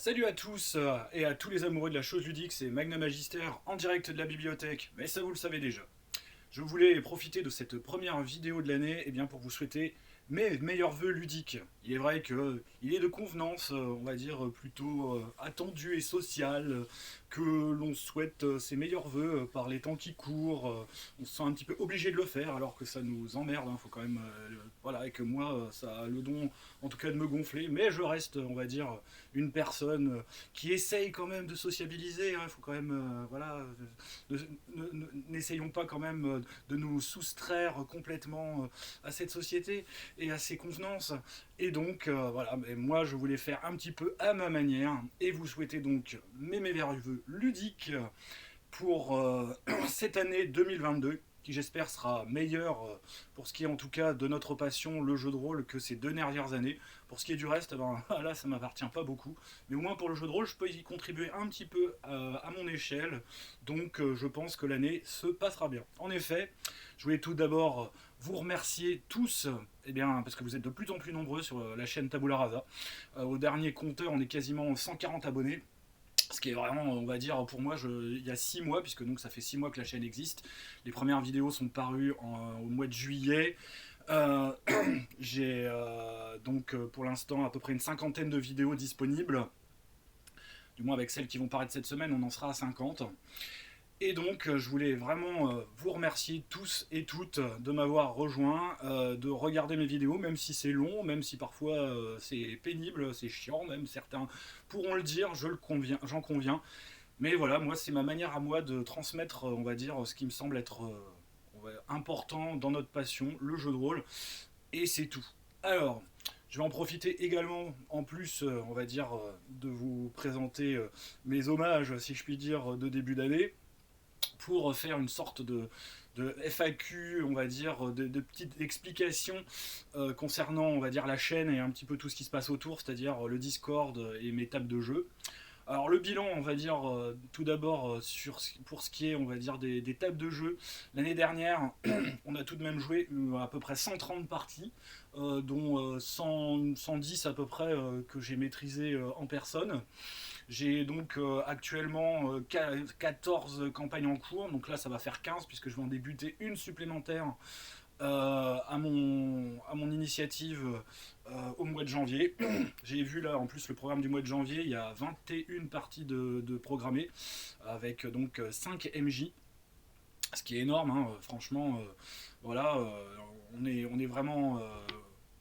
Salut à tous et à tous les amoureux de la chose ludique, c'est Magna Magister en direct de la bibliothèque, mais ça vous le savez déjà. Je voulais profiter de cette première vidéo de l'année pour vous souhaiter mes meilleurs vœux ludiques. Il est vrai qu'il est de convenance, on va dire, plutôt attendu et social, que l'on souhaite ses meilleurs vœux par les temps qui courent. On se sent un petit peu obligé de le faire alors que ça nous emmerde. Faut quand même, voilà, et que moi, ça a le don, en tout cas, de me gonfler. Mais je reste, on va dire, une personne qui essaye quand même de sociabiliser. Il faut quand même, voilà, n'essayons pas quand même de nous soustraire complètement à cette société et à ses convenances. Et donc, voilà, mais moi je voulais faire un petit peu à ma manière et vous souhaiter donc mes meilleurs vœux ludiques pour cette année 2022 qui j'espère sera meilleure pour ce qui est en tout cas de notre passion, le jeu de rôle, que ces 2 dernières années. Pour ce qui est du reste, ben, là ça m'appartient pas beaucoup. Mais au moins pour le jeu de rôle, je peux y contribuer un petit peu à mon échelle. Donc je pense que l'année se passera bien. En effet, je voulais tout d'abord vous remercier tous, parce que vous êtes de plus en plus nombreux sur la chaîne Tabula Rasa. Au dernier compteur, on est quasiment 140 abonnés. Ce qui est vraiment, on va dire, pour moi, il y a 6 mois, puisque donc ça fait 6 mois que la chaîne existe. Les premières vidéos sont parues au mois de juillet. Euh, j'ai donc pour l'instant à peu près une cinquantaine de vidéos disponibles. Du moins avec celles qui vont paraître cette semaine, on en sera à 50. Et donc, je voulais vraiment vous remercier tous et toutes de m'avoir rejoint, de regarder mes vidéos, même si c'est long, même si parfois c'est pénible, c'est chiant, même certains pourront le dire, j'en conviens. Mais voilà, moi, c'est ma manière à moi de transmettre, on va dire, ce qui me semble être important dans notre passion, le jeu de rôle, et c'est tout. Alors, je vais en profiter également, en plus, on va dire, de vous présenter mes hommages, si je puis dire, de début d'année pour faire une sorte de FAQ, on va dire, de petites explications concernant, on va dire, la chaîne et un petit peu tout ce qui se passe autour, c'est-à-dire le Discord et mes tables de jeu. Alors le bilan, on va dire, tout d'abord, pour ce qui est, on va dire, des tables de jeu. L'année dernière, on a tout de même joué à peu près 130 parties, dont 110 à peu près que j'ai maîtrisé en personne. J'ai donc actuellement 14 campagnes en cours, donc là ça va faire 15 puisque je vais en débuter une supplémentaire à mon initiative au mois de janvier. J'ai vu là en plus le programme du mois de janvier, il y a 21 parties de programmées avec donc 5 MJ, ce qui est énorme, hein, franchement. Voilà, on est vraiment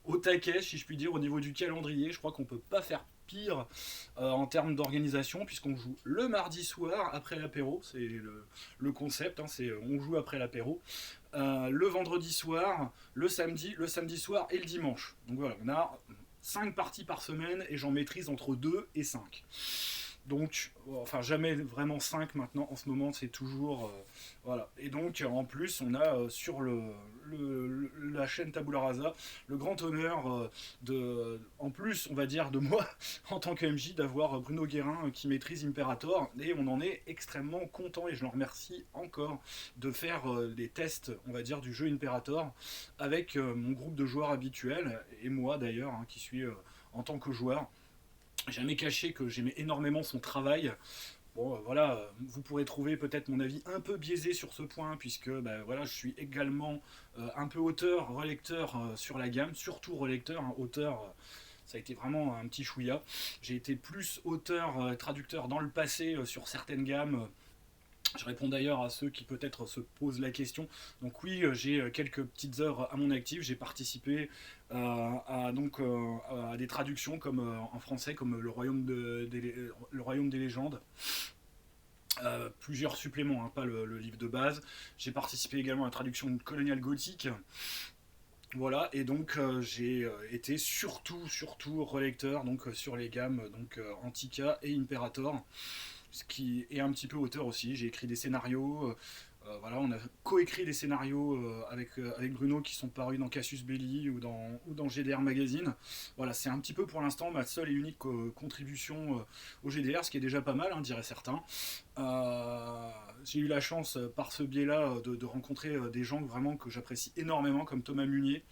au taquet, si je puis dire, au niveau du calendrier. Je crois qu'on peut pas faire pire en termes d'organisation, puisqu'on joue le mardi soir après l'apéro, c'est le concept, hein, c'est on joue après l'apéro, le vendredi soir, le samedi soir et le dimanche. Donc voilà, on a 5 parties par semaine et j'en maîtrise entre 2 et 5. Donc, enfin, jamais vraiment 5 maintenant, en ce moment, c'est toujours. Voilà. Et donc, en plus, on a sur la chaîne Tabula Rasa le grand honneur en plus, on va dire, de moi, en tant que MJ, d'avoir Bruno Guérin qui maîtrise Imperator. Et on en est extrêmement content, et je le remercie encore de faire des tests, on va dire, du jeu Imperator avec mon groupe de joueurs habituels, et moi d'ailleurs, hein, qui suis en tant que joueur. Jamais caché que j'aimais énormément son travail. Bon, voilà, vous pourrez trouver peut-être mon avis un peu biaisé sur ce point, puisque voilà, je suis également un peu auteur, relecteur sur la gamme, surtout relecteur, hein, auteur. Ça a été vraiment un petit chouïa. J'ai été plus auteur, traducteur dans le passé sur certaines gammes. Je réponds d'ailleurs à ceux qui peut-être se posent la question. Donc oui, j'ai quelques petites heures à mon actif. J'ai participé à des traductions comme en français, comme le Royaume des légendes. Plusieurs suppléments, hein, pas le livre de base. J'ai participé également à la traduction de Colonial Gothic. Voilà, et donc j'ai été surtout relecteur donc, sur les gammes donc, Antica et Imperator, ce qui est un petit peu auteur aussi. J'ai écrit des scénarios, voilà, on a coécrit des scénarios avec Bruno qui sont parus dans Cassius Belli ou dans GDR Magazine. Voilà, c'est un petit peu pour l'instant ma seule et unique contribution au GDR, ce qui est déjà pas mal, hein, diraient certains. J'ai eu la chance par ce biais-là de rencontrer des gens vraiment que j'apprécie énormément, comme Thomas Munier,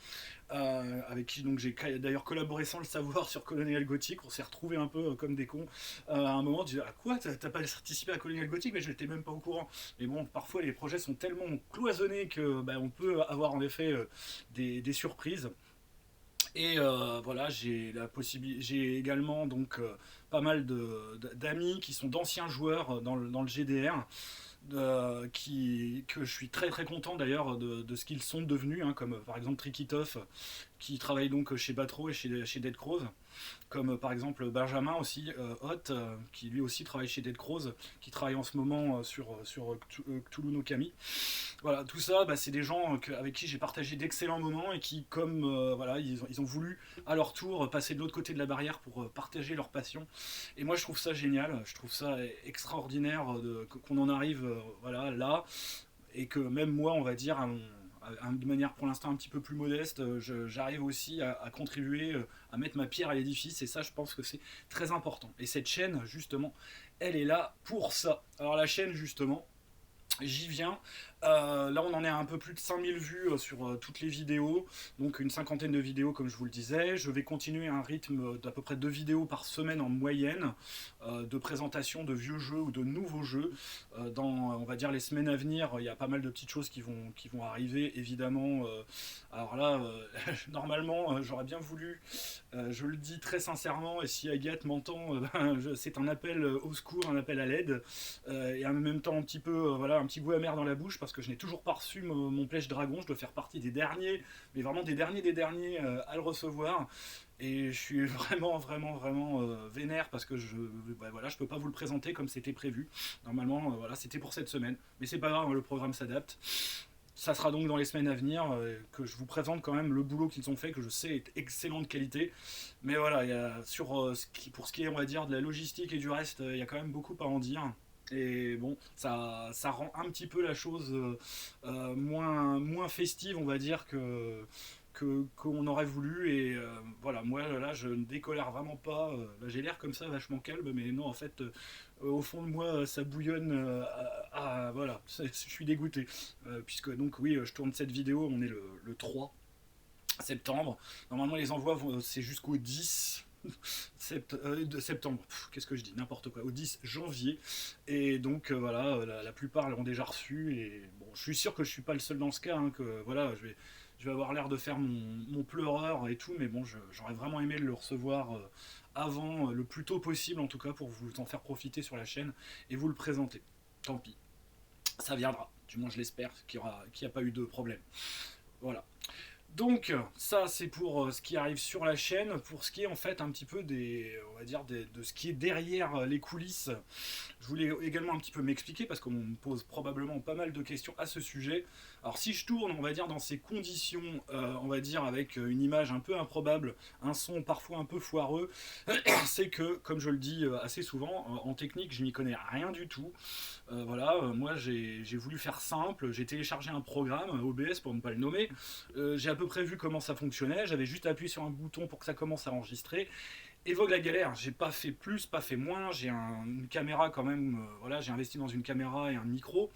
avec qui donc j'ai d'ailleurs collaboré sans le savoir sur Colonial Gothic. On s'est retrouvés un peu comme des cons. À un moment, tu dis, ah quoi, t'as pas participé à Colonial Gothic, mais je n'étais même pas au courant. Mais bon, parfois les projets sont tellement cloisonnés que on peut avoir en effet des surprises. Et voilà, j'ai également donc pas mal d'amis qui sont d'anciens joueurs dans le GDR, que je suis très très content d'ailleurs de ce qu'ils sont devenus, hein, comme par exemple Trikitov, qui travaille donc chez Batro et chez Dead Crows, comme par exemple Benjamin aussi, Hot, qui lui aussi travaille chez Dead Crows, qui travaille en ce moment sur Cthulhu no Kami. Voilà, tout ça, c'est des gens avec qui j'ai partagé d'excellents moments et qui, comme voilà, ils ont voulu à leur tour passer de l'autre côté de la barrière pour partager leur passion. Et moi, je trouve ça génial, je trouve ça extraordinaire qu'on en arrive voilà, là, et que même moi, on va dire, de manière pour l'instant un petit peu plus modeste, j'arrive aussi à contribuer, à mettre ma pierre à l'édifice, et ça, je pense que c'est très important. Et cette chaîne, justement, elle est là pour ça. Alors la chaîne, justement, j'y viens. Là, on en est à un peu plus de 5000 vues sur toutes les vidéos, donc une cinquantaine de vidéos, comme je vous le disais. Je vais continuer un rythme d'à peu près 2 vidéos par semaine en moyenne, de présentation de vieux jeux ou de nouveaux jeux. Dans, on va dire, les semaines à venir, il y a pas mal de petites choses qui vont arriver, évidemment. Alors là, normalement, j'aurais bien voulu, je le dis très sincèrement, et si Agathe m'entend, c'est un appel au secours, un appel à l'aide, et en même temps un petit peu, voilà, un petit goût amer dans la bouche, parce que je n'ai toujours pas reçu mon Pledge Dragon. Je dois faire partie des derniers, mais vraiment des derniers à le recevoir. Et je suis vraiment vénère, parce que voilà, je peux pas vous le présenter comme c'était prévu. Normalement, voilà, c'était pour cette semaine. Mais c'est pas grave, le programme s'adapte. Ça sera donc dans les semaines à venir que je vous présente quand même le boulot qu'ils ont fait, que je sais est excellent de qualité. Mais voilà, pour ce qui est, on va dire, de la logistique et du reste, il y a quand même beaucoup à en dire. Et bon, ça rend un petit peu la chose moins festive, on va dire, qu'on aurait voulu. Et voilà, moi là, je ne décolère vraiment pas. Là, j'ai l'air comme ça, vachement calme, mais non, en fait, au fond de moi, ça bouillonne. Voilà, je suis dégoûté. Puisque donc, oui, je tourne cette vidéo, on est le 3 septembre. Normalement, les envois, c'est jusqu'au 10 de septembre. Qu'est-ce que je dis, n'importe quoi, au 10 janvier. Et donc voilà, la plupart l'ont déjà reçu. Et bon, je suis sûr que je suis pas le seul dans ce cas, hein, que voilà, je vais avoir l'air de faire mon pleureur et tout, mais bon, j'aurais vraiment aimé le recevoir avant, le plus tôt possible en tout cas, pour vous en faire profiter sur la chaîne et vous le présenter. Tant pis, ça viendra, du moins je l'espère, qu'il n'y a pas eu de problème. Voilà. Donc ça, c'est pour ce qui arrive sur la chaîne. Pour ce qui est en fait un petit peu on va dire de ce qui est derrière les coulisses, je voulais également un petit peu m'expliquer, parce qu'on me pose probablement pas mal de questions à ce sujet. Alors si je tourne, on va dire, dans ces conditions, on va dire avec une image un peu improbable, un son parfois un peu foireux, c'est que, comme je le dis assez souvent, en technique, je n'y connais rien du tout. Voilà, moi j'ai voulu faire simple, j'ai téléchargé un programme, OBS pour ne pas le nommer. J'ai à peu près vu comment ça fonctionnait, j'avais juste appuyé sur un bouton pour que ça commence à enregistrer. Évoque la galère, j'ai pas fait plus, pas fait moins, j'ai une caméra quand même, voilà, j'ai investi dans une caméra et un micro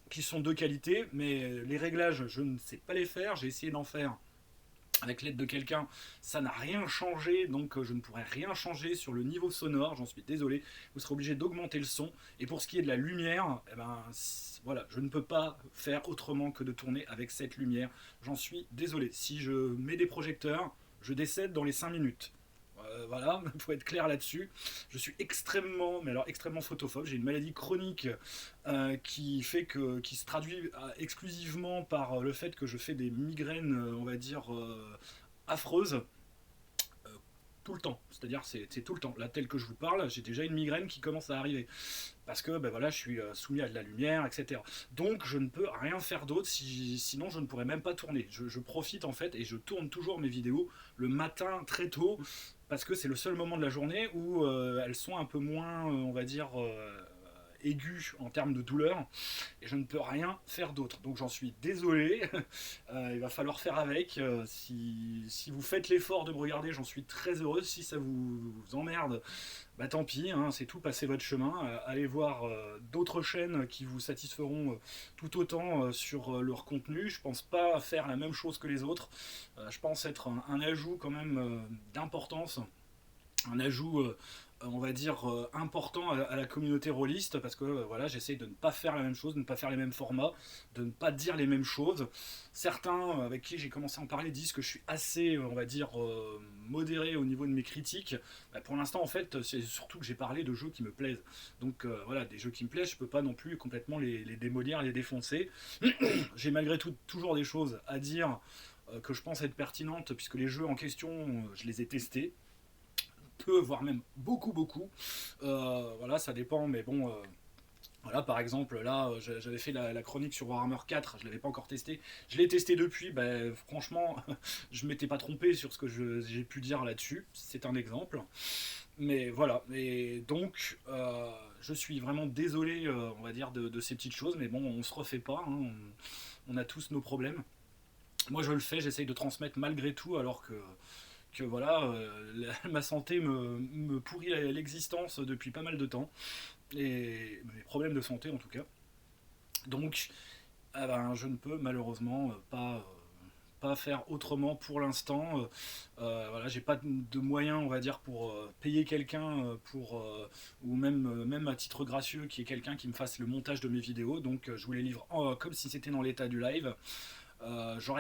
qui sont de qualité, mais les réglages, je ne sais pas les faire, j'ai essayé d'en faire avec l'aide de quelqu'un, ça n'a rien changé, donc je ne pourrais rien changer sur le niveau sonore, j'en suis désolé, vous serez obligé d'augmenter le son. Et pour ce qui est de la lumière, voilà, je ne peux pas faire autrement que de tourner avec cette lumière, j'en suis désolé. Si je mets des projecteurs, je décède dans les 5 minutes. Voilà, il faut être clair là-dessus. Je suis extrêmement, mais alors extrêmement photophobe. J'ai une maladie chronique qui se traduit exclusivement par le fait que je fais des migraines, on va dire, affreuses, tout le temps. C'est-à-dire, c'est tout le temps. Là, tel que je vous parle, j'ai déjà une migraine qui commence à arriver. Parce que voilà, je suis soumis à de la lumière, etc. Donc, je ne peux rien faire d'autre, sinon je ne pourrais même pas tourner. Je profite, en fait, et je tourne toujours mes vidéos le matin très tôt, parce que c'est le seul moment de la journée où elles sont un peu moins, on va dire, aigu en termes de douleur, et je ne peux rien faire d'autre. Donc j'en suis désolé, il va falloir faire avec. Si vous faites l'effort de me regarder, j'en suis très heureux. Si ça vous emmerde, bah tant pis, hein, c'est tout, passez votre chemin. Allez voir d'autres chaînes qui vous satisferont tout autant sur leur contenu. Je pense pas faire la même chose que les autres. Je pense être un ajout quand même d'importance, un ajout on va dire important à la communauté rôliste, parce que voilà, j'essaye de ne pas faire la même chose, de ne pas faire les mêmes formats, de ne pas dire les mêmes choses. Certains avec qui j'ai commencé à en parler disent que je suis assez on va dire modéré au niveau de mes critiques. Bah, pour l'instant en fait c'est surtout que j'ai parlé de jeux qui me plaisent, donc voilà, des jeux qui me plaisent, je peux pas non plus complètement les démolir, les défoncer. J'ai malgré tout toujours des choses à dire que je pense être pertinentes, puisque les jeux en question je les ai testés, peu, voire même beaucoup. Voilà, ça dépend, mais bon. Voilà, par exemple, là, j'avais fait la chronique sur Warhammer 4, je l'avais pas encore testé. Je l'ai testé depuis, ben, franchement, je m'étais pas trompé sur ce que j'ai pu dire là-dessus. C'est un exemple. Mais voilà, et donc, je suis vraiment désolé, on va dire, de ces petites choses, mais bon, on se refait pas, hein, on a tous nos problèmes. Moi, je le fais, j'essaye de transmettre malgré tout, alors que voilà, ma santé me pourrit l'existence depuis pas mal de temps, et mes problèmes de santé en tout cas. Donc, ah ben, je ne peux malheureusement pas faire autrement pour l'instant. Voilà, j'ai pas de moyens, on va dire, pour payer quelqu'un ou même à titre gracieux, qui est quelqu'un qui me fasse le montage de mes vidéos. Donc, je vous les livre comme si c'était dans l'état du live.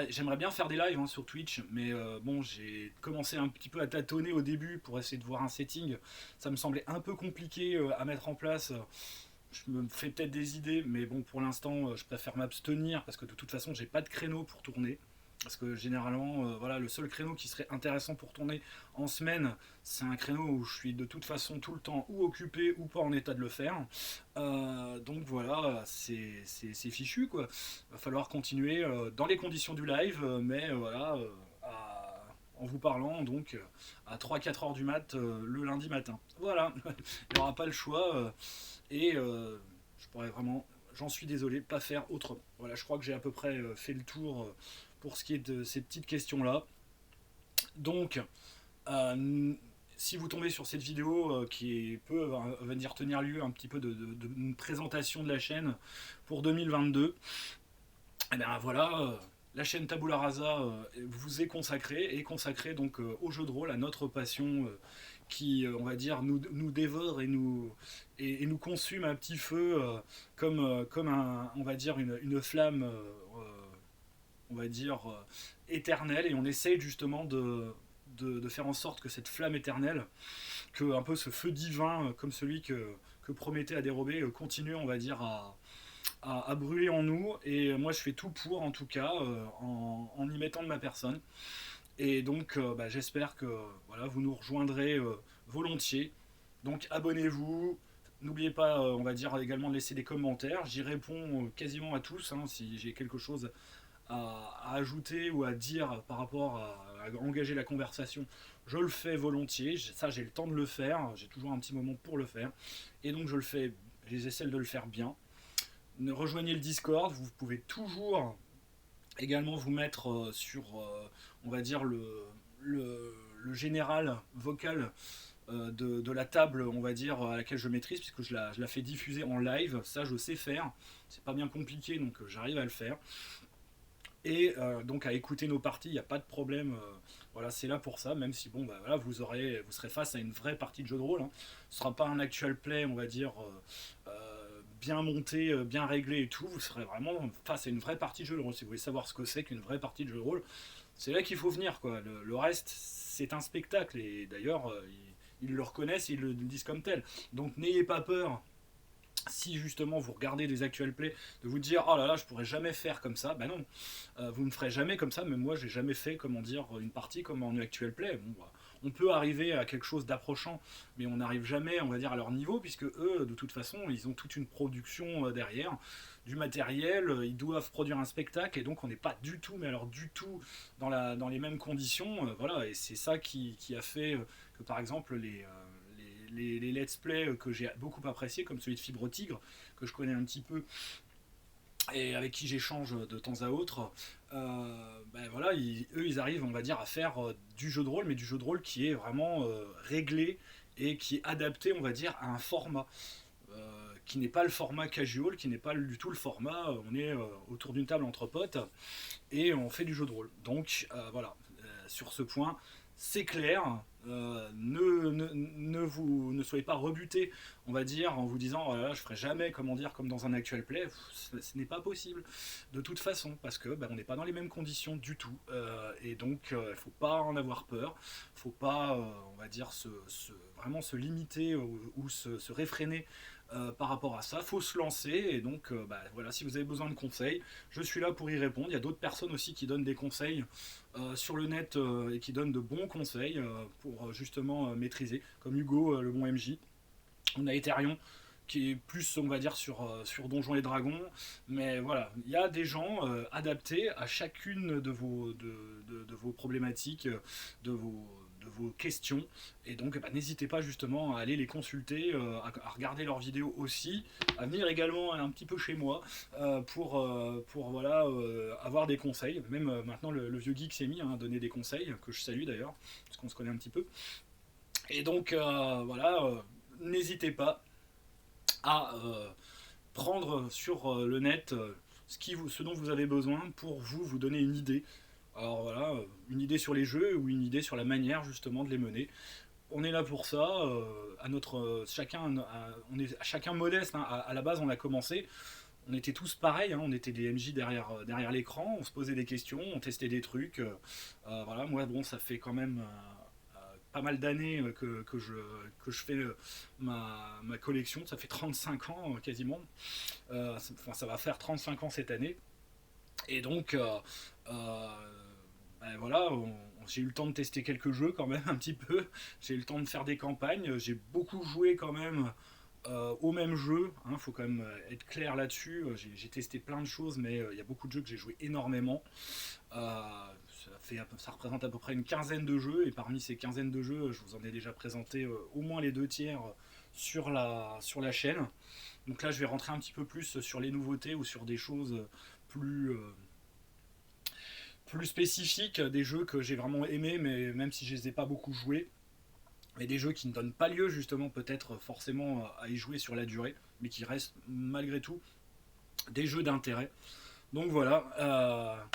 J'aimerais bien faire des lives hein, sur Twitch, mais bon, j'ai commencé un petit peu à tâtonner au début pour essayer de voir un setting. Ça me semblait un peu compliqué à mettre en place. Je me fais peut-être des idées, mais bon, pour l'instant, je préfère m'abstenir, parce que de toute façon, j'ai pas de créneau pour tourner. Parce que généralement, voilà, le seul créneau qui serait intéressant pour tourner en semaine, c'est un créneau où je suis de toute façon tout le temps ou occupé ou pas en état de le faire. Donc voilà, c'est fichu quoi. Va falloir continuer dans les conditions du live, mais voilà, en vous parlant donc à 3-4 heures du mat le lundi matin. Voilà, il n'y aura pas le choix et je pourrais vraiment, j'en suis désolé, pas faire autrement. Voilà, je crois que j'ai à peu près fait le tour pour ce qui est de ces petites questions-là. Donc, si vous tombez sur cette vidéo qui peut venir tenir lieu un petit peu d'une présentation de la chaîne pour 2022, et bien voilà, la chaîne Tabula Rasa vous est consacrée donc au jeu de rôle, à notre passion qui, on va dire, nous dévore et nous consume un petit feu comme on va dire une flamme on va dire éternelle, et on essaye justement de faire en sorte que cette flamme éternelle, que un peu ce feu divin comme celui que Prométhée a dérobé continue, on va dire, à brûler en nous. Et moi je fais tout pour, en tout cas en y mettant de ma personne. Et donc bah, j'espère que voilà, vous nous rejoindrez volontiers. Donc abonnez-vous. N'oubliez pas, on va dire également de laisser des commentaires. J'y réponds quasiment à tous hein, si j'ai quelque chose à ajouter ou à dire par rapport à engager la conversation. Je le fais volontiers. Ça, j'ai le temps de le faire. J'ai toujours un petit moment pour le faire. Et donc, je le fais. J'essaie de le faire bien. Rejoignez le Discord. Vous pouvez toujours également vous mettre sur, on va dire, le général vocal de la table, on va dire, à laquelle je maîtrise, puisque je la fais diffuser en live. Ça, je sais faire. C'est pas bien compliqué, donc j'arrive à le faire. Et donc à écouter nos parties, il n'y a pas de problème. Voilà, c'est là pour ça, même si bon, bah, voilà, vous serez face à une vraie partie de jeu de rôle. Hein. Ce ne sera pas un actual play, on va dire, bien monté, bien réglé et tout. Vous serez vraiment face à une vraie partie de jeu de rôle. Si vous voulez savoir ce que c'est qu'une vraie partie de jeu de rôle, c'est là qu'il faut venir, quoi. Le reste, c'est un spectacle. Et d'ailleurs, ils le reconnaissent, ils le disent comme tel. Donc n'ayez pas peur, si justement vous regardez des actual plays, de vous dire oh là là je pourrais jamais faire comme ça. Ben non, vous ne ferez jamais comme ça. Même moi j'ai jamais fait, comment dire, une partie comme en actual play. Bon, bah, on peut arriver à quelque chose d'approchant, mais on n'arrive jamais, on va dire, à leur niveau, puisque eux de toute façon ils ont toute une production derrière, du matériel, ils doivent produire un spectacle, et donc on n'est pas du tout, mais alors du tout dans les mêmes conditions. Voilà, et c'est ça qui a fait que par exemple les let's play que j'ai beaucoup apprécié, comme celui de Fibre Tigre, que je connais un petit peu et avec qui j'échange de temps à autre, ben voilà, eux ils arrivent, on va dire, à faire du jeu de rôle, mais du jeu de rôle qui est vraiment réglé et qui est adapté, on va dire, à un format. Qui n'est pas le format casual, qui n'est pas du tout le format, on est autour d'une table entre potes et on fait du jeu de rôle. Donc voilà, sur ce point, c'est clair. Ne soyez pas rebutés, on va dire, en vous disant oh là là, je ferai jamais, comment dire, comme dans un actual play. Ce n'est pas possible de toute façon parce que on n'est pas dans les mêmes conditions du tout. Et donc il ne faut pas en avoir peur. Il ne faut pas, on va dire, vraiment se limiter ou se réfréner par rapport à ça. Il faut se lancer et donc voilà, si vous avez besoin de conseils, je suis là pour y répondre. Il y a d'autres personnes aussi qui donnent des conseils sur le net et qui donnent de bons conseils pour justement maîtriser, comme Hugo, le bon MJ. On a Ethereum qui est plus, on va dire, sur Donjons et Dragons. Mais voilà, il y a des gens adaptés à chacune de vos problématiques, de vos questions. Et donc, n'hésitez pas justement à aller les consulter, à regarder leurs vidéos aussi, à venir également un petit peu chez moi pour voilà, avoir des conseils. Même maintenant, le vieux geek s'est mis à donner des conseils, que je salue d'ailleurs, parce qu'on se connaît un petit peu. Et donc, voilà, n'hésitez pas à prendre sur le net ce dont vous avez besoin pour vous donner une idée. Alors voilà, une idée sur les jeux ou une idée sur la manière justement de les mener. On est là pour ça, à notre on est chacun modeste, hein. À la base on a commencé, on était tous pareils, hein. On était des MJ derrière l'écran, on se posait des questions, on testait des trucs. Voilà, moi bon ça fait quand même pas mal d'années que je fais ma collection, ça fait 35 ans quasiment, ça va faire 35 ans cette année, et donc voilà, j'ai eu le temps de tester quelques jeux quand même un petit peu, j'ai eu le temps de faire des campagnes, j'ai beaucoup joué quand même au même jeu, hein, faut quand même être clair là-dessus, j'ai testé plein de choses, mais il y a beaucoup de jeux que j'ai joué énormément. Ça représente à peu près une quinzaine de jeux, et parmi ces quinzaines de jeux, je vous en ai déjà présenté au moins les 2 tiers sur la chaîne. Donc là, je vais rentrer un petit peu plus sur les nouveautés ou sur des choses plus spécifiques, des jeux que j'ai vraiment aimés, mais même si je les ai pas beaucoup joués, mais des jeux qui ne donnent pas lieu justement peut-être forcément à y jouer sur la durée, mais qui restent malgré tout des jeux d'intérêt. Donc voilà,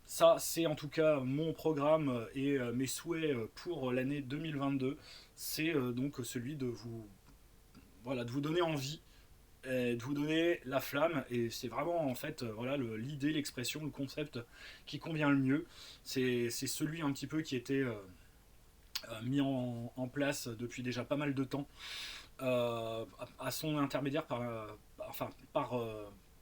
ça c'est en tout cas mon programme et mes souhaits pour l'année 2022. C'est donc celui de vous donner envie, de vous donner la flamme, et c'est vraiment en fait voilà l'idée, l'expression, le concept qui convient le mieux. C'est celui un petit peu qui était mis en place depuis déjà pas mal de temps, à son intermédiaire,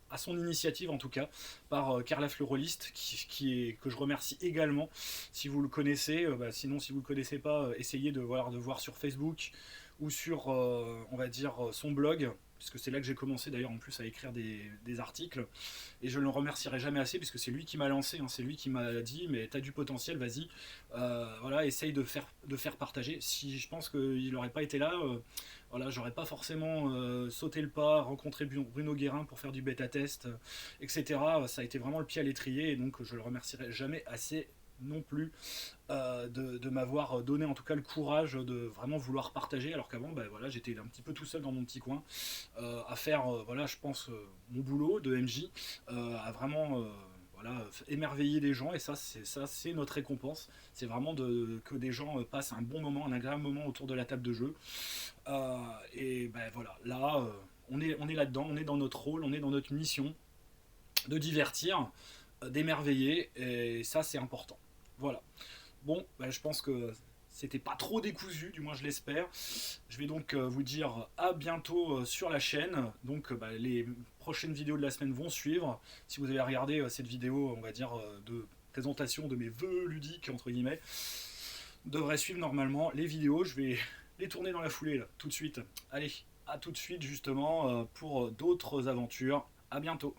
à son initiative en tout cas, par Carla Fleurolist, que je remercie également. Si vous le connaissez, sinon si vous le connaissez pas, essayez de voir sur Facebook ou sur, on va dire, son blog, puisque c'est là que j'ai commencé d'ailleurs en plus à écrire des articles, et je ne le remercierai jamais assez, puisque c'est lui qui m'a lancé, hein, c'est lui qui m'a dit mais t'as du potentiel, vas-y, voilà, essaye de faire partager. Si je pense qu'il n'aurait pas été là, voilà, j'aurais pas forcément sauté le pas, rencontré Bruno Guérin pour faire du bêta test, etc. Ça a été vraiment le pied à l'étrier, et donc je le remercierai jamais assez non plus de m'avoir donné en tout cas le courage de vraiment vouloir partager, alors qu'avant voilà, j'étais un petit peu tout seul dans mon petit coin à faire voilà, je pense mon boulot de MJ, à vraiment voilà, émerveiller des gens, et ça c'est notre récompense, c'est vraiment que des gens passent un bon moment, un agréable moment autour de la table de jeu. Et voilà, là on est là-dedans, on est dans notre rôle, on est dans notre mission de divertir, d'émerveiller, et ça c'est important. Voilà. Bon, je pense que c'était pas trop décousu, du moins je l'espère. Je vais donc vous dire à bientôt sur la chaîne. Donc les prochaines vidéos de la semaine vont suivre. Si vous avez regardé cette vidéo, on va dire, de présentation de mes vœux ludiques, entre guillemets, devrait suivre normalement les vidéos. Je vais les tourner dans la foulée, là, tout de suite. Allez, à tout de suite justement pour d'autres aventures. À bientôt.